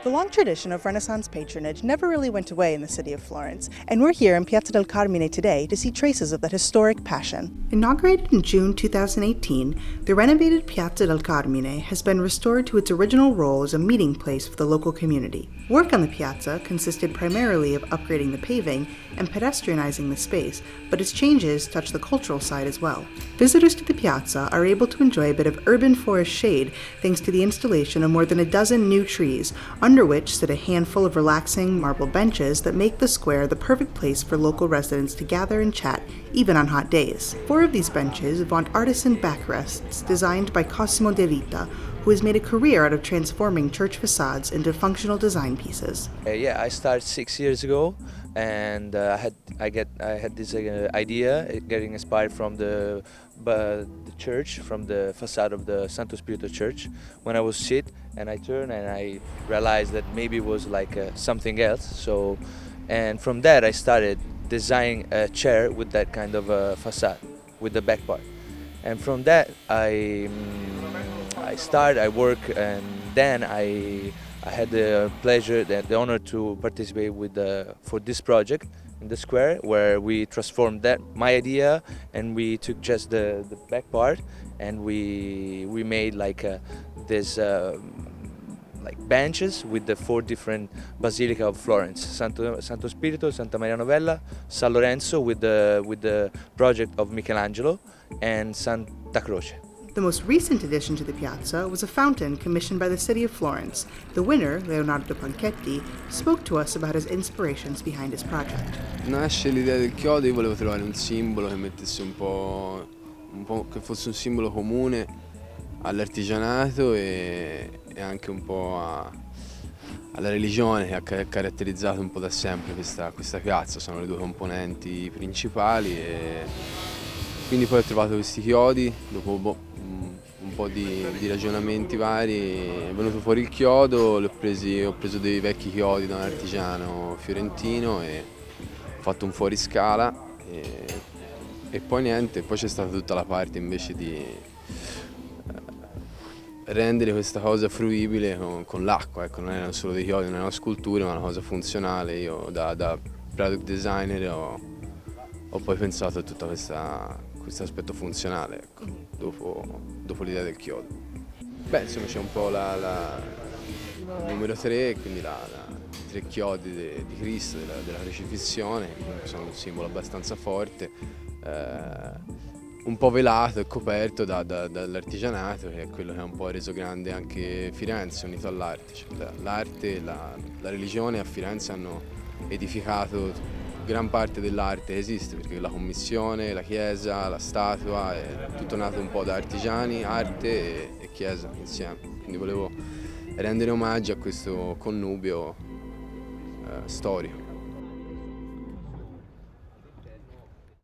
The long tradition of Renaissance patronage never really went away in the city of Florence, and we're here in Piazza del Carmine today to see traces of that historic passion. Inaugurated in June 2018, the renovated Piazza del Carmine has been restored to its original role as a meeting place for the local community. Work on the piazza consisted primarily of upgrading the paving and pedestrianizing the space, but its changes touch the cultural side as well. Visitors to the piazza are able to enjoy a bit of urban forest shade thanks to the installation of more than a dozen new trees, under which sit a handful of relaxing marble benches that make the square the perfect place for local residents to gather and chat, even on hot days. 4 of these benches vaunt artisan backrests designed by Cosimo De Vita, who has made a career out of transforming church facades into functional design pieces. I started 6 years ago, and I had this idea, getting inspired from the church, from the facade of the Santo Spirito Church. When I was sit and I turned and I realized that maybe it was like something else. So, and from that I started designing a chair with that kind of facade, with the back part. And from that I work, and then I had the pleasure, the honor to participate for this project in the square, where we transformed my idea, and we took just the back part, and we made like benches with the 4 different basilica of Florence: Santo Spirito, Santa Maria Novella, San Lorenzo with the project of Michelangelo, and Santa Croce. The most recent addition to the piazza was a fountain commissioned by the city of Florence. The winner, Leonardo Panchetti, spoke to us about his inspirations behind his project. Nasce l'idea del chiodo, io volevo trovare un simbolo che mettesse che fosse un simbolo comune all'artigianato e anche un po' alla religione che ha caratterizzato un po' da sempre questa piazza. Sono le 2 componenti principali, e quindi poi ho trovato questi chiodi, dopo un po' di ragionamenti vari è venuto fuori il chiodo. Ho preso dei vecchi chiodi da un artigiano fiorentino e ho fatto un fuoriscala, e poi niente, poi c'è stata tutta la parte invece di rendere questa cosa fruibile con l'acqua. Ecco, non erano solo dei chiodi, non erano sculture, ma una cosa funzionale. Io da product designer ho poi pensato a tutto questo aspetto funzionale, ecco, dopo l'idea del chiodo. Beh, insomma, c'è un po' il numero 3, quindi i 3 chiodi di Cristo, della crocifissione, che sono un simbolo abbastanza forte, un po' velato e coperto dall'artigianato, che è quello che ha un po' reso grande anche Firenze, unito all'arte. Cioè, l'arte e la religione a Firenze hanno edificato gran parte dell'arte che esiste, perché la commissione, la chiesa, la statua, è tutto nato un po' da artigiani, arte e chiesa insieme. Quindi volevo rendere omaggio a questo connubio storico.